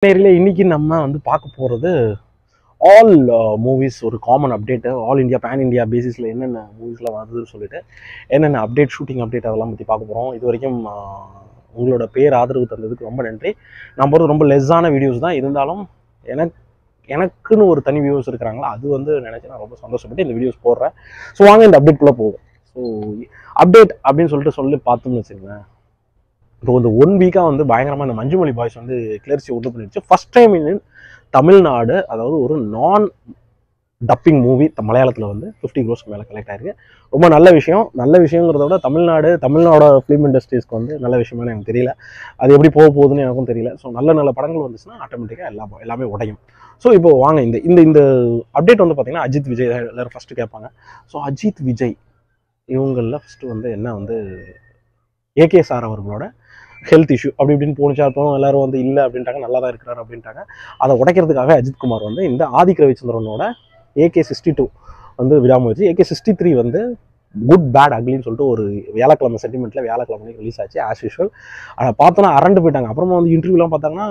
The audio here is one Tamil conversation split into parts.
நேரில் இன்னைக்கு நம்ம வந்து பார்க்க போகிறது ஆல் மூவிஸ் ஒரு common update all India pan India பேசிஸில் என்னென்ன மூவிஸ்லாம் வருதுன்னு சொல்லிட்டு என்னென்ன அப்டேட் ஷூட்டிங் அப்டேட் அதெல்லாம் பற்றி பார்க்க போகிறோம். இது வரைக்கும் உங்களோட பேர் ஆதரவு தந்ததுக்கு ரொம்ப நன்றி. நான் போகிறது ரொம்ப லெஸ்ஸான வீடியோஸ் தான் இருந்தாலும் எனக்குன்னு ஒரு தனி வியூஸ் இருக்கிறாங்களா அது வந்து நினச்சி நான் ரொம்ப சந்தோஷப்பட்டு இந்த வீடியோஸ் போடுறேன். ஸோ வாங்க இந்த அப்டேட்குள்ளே போகும். ஸோ அப்டேட் அப்படின்னு சொல்லி பார்த்தோம்னு வச்சுக்கோங்களேன். இப்போ இந்த 1 வீக்காக வந்து பயங்கரமாக இந்த மஞ்சுமொழி பாய்ஸ் வந்து கிளர்ச்சி உண்டு பண்ணிடுச்சு. ஃபர்ஸ்ட் டைம் இன் தமிழ்நாடு, அதாவது ஒரு நான் டப்பிங் மூவி மலையாளத்தில் வந்து 50 crores மேலே கலெக்ட் ஆயிருக்கு. ரொம்ப நல்ல விஷயங்கிறத விட தமிழ்நாடோட ஃபிலிம் இண்டஸ்ட்ரீஸ்க்கு வந்து நல்ல விஷயமானு எனக்கு தெரியல. அது எப்படி போக போகுதுன்னு எனக்கும் தெரியல. ஸோ நல்ல படங்கள் வந்துச்சுன்னா ஆட்டோமேட்டிக்காக எல்லாமே உடையும். ஸோ இப்போ வாங்க இந்த அப்டேட் வந்து பார்த்தீங்கன்னா அஜித் விஜய் எல்லாரும் ஃபஸ்ட்டு கேட்பாங்க. ஸோ அஜித் விஜய் இவங்களில் ஃபஸ்ட்டு வந்து என்ன வந்து ஏகே சார் அவர்களோட ஹெல்த் இஷ்யூ அப்படி இப்படின்னு போனிச்சா இருப்போம். எல்லாரும் வந்து இல்லை அப்படின்ட்டாங்க, நல்லா தான் இருக்கிறாரு அப்படின்ட்டாங்க. அதை உடைக்கிறதுக்காக அஜித் குமார் வந்து இந்த ஆதிக் ரவிச்சந்திரனோட AK62 வந்து விடாமுயற்சி. AK63 வந்து குட் பேட் அக்லின்னு சொல்லிட்டு ஒரு வியாழக்கிழமை சென்டிமெண்ட்டில் வியாழக்கிழமை ரிலீஸ் ஆச்சு ஆஸ் யூஷுவல். அதை பார்த்தோன்னா அரண்டு போயிட்டாங்க. அப்புறமா வந்து இன்டர்வியூலாம் பார்த்தாங்கன்னா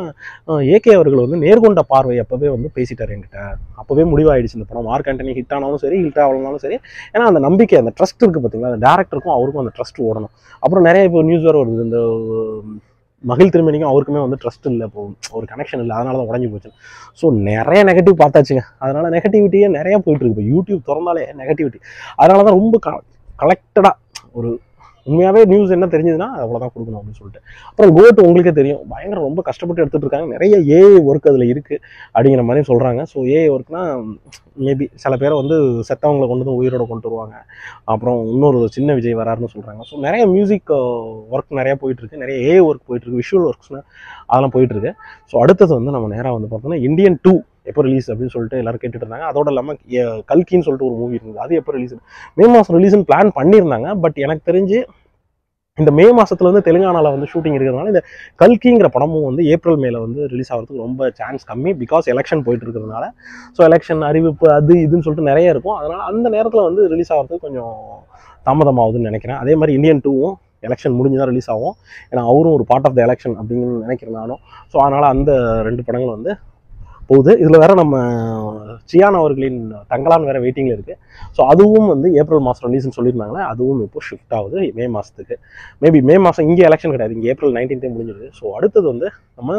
ஏகே அவர்கள் வந்து நேர்கொண்ட பார்வை அப்போவே வந்து பேசிட்டார் என்கிட்ட. அப்போவே முடிவாயிடுச்சு இந்த படம் மார்க் ஆண்டனி ஹிட் ஆனாலும் சரி ஹிட் ஆகலனாலும் சரி. ஏன்னா அந்த நம்பிக்கை, அந்த ட்ரஸ்ட் இருக்குது பார்த்தீங்களா, அந்த டேரக்டருக்கும் அவருக்கும் அந்த ட்ரஸ்ட் ஓடணும். அப்புறம் நிறைய இப்போ நியூஸ் வேறு வருது, இந்த மகிழ் திருமணிக்கும் அவருக்குமே வந்து ட்ரஸ்ட் இல்லை, இப்போ ஒரு கனெக்ஷன் இல்லை, அதனால தான் உடஞ்சி போச்சு. ஸோ நிறைய நெகட்டிவ் பார்த்தாச்சுங்க. அதனால் நெகட்டிவிட்டியே நிறையா போயிட்டுருக்கு. இப்போ யூடியூப் திறந்தாலே நெகட்டிவிட்டி. அதனால தான் ரொம்ப கலெக்டடாக ஒரு உண்மையாகவே நியூஸ் என்ன தெரிஞ்சதுன்னா அவ்வளோதான் கொடுக்கணும் அப்படின்னு சொல்லிட்டு. அப்புறம் கோட் உங்களுக்கே தெரியும், பயங்கர ரொம்ப கஷ்டப்பட்டு எடுத்துகிட்டு இருக்காங்க. நிறைய ஏஐ ஒர்க் அதில் இருக்குது அப்படிங்கிற மாதிரி சொல்கிறாங்க. ஸோ ஏஐ ஒர்க்னா மேபி சில பேரை வந்து செத்தவங்களை கொண்டு வந்து உயிரோட கொண்டு வருவாங்க. அப்புறம் இன்னொரு சின்ன விஜய் வராருன்னு சொல்கிறாங்க. ஸோ நிறைய மியூசிக் ஒர்க் நிறையா போயிட்டுருக்கு, நிறைய ஏஐ ஒர்க் போயிட்டுருக்கு, விஷுவல் ஒர்க்ஸ்னு அதெல்லாம் போயிட்டுருக்கு. ஸோ அடுத்தது வந்து நம்ம நேராக வந்து பார்த்தோம்னா இந்தியன் 2 எப்போ ரிலீஸ் அப்படின்னு சொல்லிட்டு எல்லாரும் கேட்டுட்டு இருந்தாங்க. அதோட இல்லாமல் கல்கின்னு சொல்லிட்டு ஒரு மூவி இருந்தது, அது எப்போ ரிலீஸ், மே மாதம் ரிலீஸ்னு பிளான் பண்ணியிருந்தாங்க. பட் எனக்கு தெரிஞ்சு இந்த மே மாதத்துல வந்து தெலுங்கானாவில் வந்து ஷூட்டிங் இருக்கிறதுனால இந்த கல்கிங்கிற படமும் வந்து ஏப்ரல் மேல வந்து ரிலீஸ் ஆகிறதுக்கு ரொம்ப சான்ஸ் கம்மி. பிகாஸ் எலெக்ஷன் போயிட்டு இருக்கிறதுனால. ஸோ எலெக்ஷன் அறிவிப்பு அது இதுன்னு சொல்லிட்டு நிறைய இருக்கும். அதனால் அந்த நேரத்தில் வந்து ரிலீஸ் ஆகிறதுக்கு கொஞ்சம் தாமதமாகுதுன்னு நினைக்கிறேன். அதே மாதிரி இந்தியன் 2வும் எலெக்ஷன் முடிஞ்சு தான் ரிலீஸ் ஆகும். ஏன்னா அவரும் ஒரு பார்ட் ஆஃப் த எலெக்ஷன் அப்படின்னு நினைக்கிறேன் நானும். ஸோ அதனால் அந்த 2 படங்கள் வந்து போகுது. இதில் வேற நம்ம சியான் அவர்களின் தங்கலான் வேற வெயிட்டிங்கில் இருக்குது. ஸோ அதுவும் வந்து ஏப்ரல் மாதம் ரிலீஸ்னு சொல்லியிருந்தாங்களே, அதுவும் இப்போ ஷிஃப்ட் ஆகுது மே மாதத்துக்கு. மேபி மே மாதம் இங்கே எலெக்ஷன் கிடையாது, இங்கே ஏப்ரல் 19 முடிஞ்சிடுது. ஸோ அடுத்தது வந்து நம்ம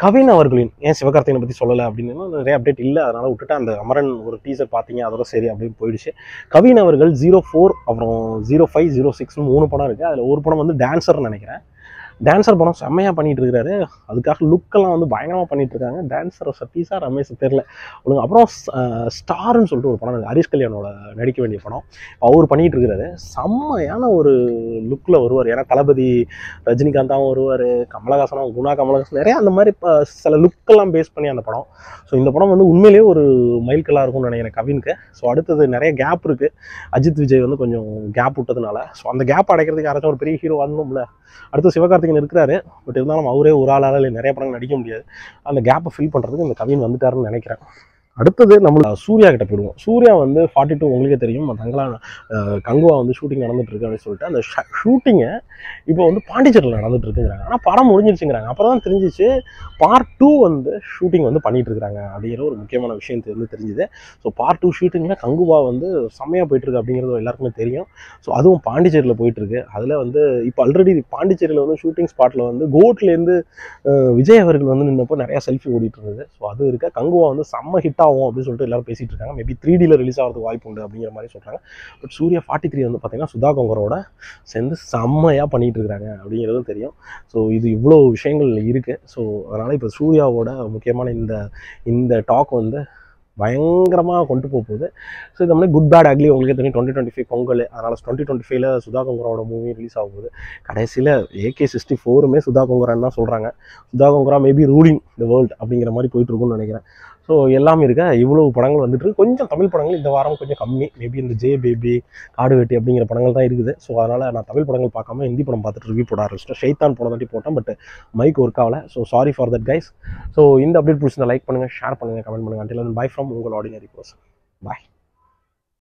கவின் அவர்களின் ஏன் சிவகார்த்திகனை பற்றி சொல்லலை அப்படின்னு நிறைய அப்டேட் இல்லை, அதனால் விட்டுட்டு அந்த அமரன் ஒரு டீசர் பார்த்தீங்க, அதோட சரி அப்படின்னு போயிடுச்சு. கவின் அவர்கள் 04 அப்புறம் 05 06 3 படம் இருக்குது. அதில் ஒரு படம் வந்து டான்ஸர்னு நினைக்கிறேன். டான்ஸர் படம் செம்மையாக பண்ணிட்டு இருக்காரு. அதுக்காக லுக்கெல்லாம் வந்து பயங்கரமாக பண்ணிட்டு இருக்காங்க. டான்ஸர் சதீஷா ரமேஷ் தெரியல ஒழுங்கு. அப்புறம் ஸ்டார்னு சொல்லிட்டு ஒரு படம், ஹரிஷ் கல்யாணோட நடிக்க வேண்டிய படம், அவர் பண்ணிட்டு இருக்கிறாரு. செம்மையான ஒரு லுக்கில் வருவார். ஏன்னா தளபதி ரஜினிகாந்தாவும் வருவார், கமலஹாசனும், கமலஹாசன் நிறையா அந்த மாதிரி சில லுக்கெல்லாம் பேஸ் பண்ணி அந்த படம். ஸோ இந்த படம் வந்து உண்மையிலேயே ஒரு மைல்கல்லாக இருக்கும்னு நினைக்கிறேன் கவினுக்கு. ஸோ அடுத்தது நிறைய கேப் இருக்குது. அஜித் விஜய் வந்து கொஞ்சம் கேப் விட்டதுனால ஸோ அந்த கேப் அடைக்கிறதுக்கு யாராச்சும் ஒரு பெரிய ஹீரோ வரணும்ல. அடுத்து சிவகார்த்திகேயன் இருக்கிறாரு, பட் இருந்தாலும் அவரே ஒரு ஆளால் நிறைய படங்கள் நடிக்க முடியாது. அந்த கேப்பை ஃபில் பண்ணுறதுக்கு இந்த கவின் வந்துட்டாருன்னு நினைக்கிறேன். அடுத்தது நம்ம சூர்யா கிட்ட போயிடுவோம். சூர்யா வந்து 42 உங்களுக்கே தெரியும், கங்குவா வந்து ஷூட்டிங் நடந்துட்டு இருக்கு அப்படின்னு சொல்லிட்டு அந்த ஷூட்டிங்கை இப்போ வந்து பாண்டிச்சேரியில் நடந்துட்டு இருக்குங்கிறாங்க. ஆனால் படம் முடிஞ்சிருச்சுங்கிறாங்க. அப்புறம் தான் தெரிஞ்சிச்சு பார்ட் 2 வந்து ஷூட்டிங் வந்து பண்ணிட்டு இருக்கிறாங்க அப்படிங்கிற ஒரு முக்கியமான விஷயம் வந்து தெரிஞ்சுது. ஸோ பார்ட் 2 ஷூட்டிங்கில் கங்குவா வந்து செம்மையாக போயிட்டு இருக்கு அப்படிங்கிறது எல்லாருக்குமே தெரியும். ஸோ அதுவும் பாண்டிச்சேரியில் போயிட்டு இருக்கு. அதில் வந்து இப்போ ஆல்ரெடி பாண்டிச்சேரியில் வந்து ஷூட்டிங் ஸ்பாட்டில் வந்து கோட்லேருந்து விஜய் அவர்கள் வந்து நின்னப்போ நிறையா செல்ஃபி ஓடிட்டு இருந்தது. ஸோ அது இருக்க கங்குவா வந்து செம்ம ஹிட் ஆகும் அப்படின்னு சொல்லிட்டு எல்லாரும் பேசிட்டு இருக்காங்க. மேபி 3Dல ரிலீஸ் ஆகிறதுக்கு வாய்ப்பு உண்டு அப்படிங்கிற மாதிரி சொல்றாங்க. பட் சூர்யா 43 வந்து பார்த்தீங்கன்னா சுதா கொங்கரோட சேர்ந்து செம்மையாக பண்ணிட்டு இருக்காங்க அப்படிங்கிறதும் தெரியும். ஸோ இது இவ்வளோ விஷயங்கள் இருக்குது. ஸோ அதனால் இப்போ சூர்யாவோட முக்கியமான இந்த டாக் வந்து பயங்கரமாக கொண்டு போகுது. ஸோ இந்த மாதிரி குட் பேட் அக்லி உங்களுக்கே தெரியும் 2025 பொங்கல். அதனால் 2025ல் சுதா கொங்கராவோட மூவி ரிலீஸ் ஆக போகுது. கடைசியில் AK64மே சுதா கொங்கரான்னு தான் சொல்கிறாங்க. Sudha Kongara maybe ruling the world அப்படிங்கிற மாதிரி போயிட்டு இருக்குன்னு நினைக்கிறேன். ஸோ எல்லாமே இருக்க இவ்வளவு படங்கள் வந்துட்டு இருக்கு. கொஞ்சம் தமிழ் படங்கள் இந்த வாரம் கொஞ்சம் கம்மி. மேபி இந்த ஜே பேபி, காடு வெட்டி அப்படிங்கிற படங்கள் தான் இருக்குது. ஸோ அதனால் நான் தமிழ் படங்கள் பார்க்காம ஹிந்தி படம் பார்த்துட்டு ரிவ்யூ போட ஆரம்பிச்சிட்டேன். ஷைத்தான் போட தாண்டி போட்டேன், பட் மைக் ஒர்க் ஆகலை. So sorry for that guys. So இந்த அப்டேட் பிடிச்சிருந்தா லைக் பண்ணுங்கள், ஷேர் பண்ணுங்கள், கமெண்ட் பண்ணுங்கள். Until then, bye from உங்கள் ஆர்டினரி பர்சன். பாய்.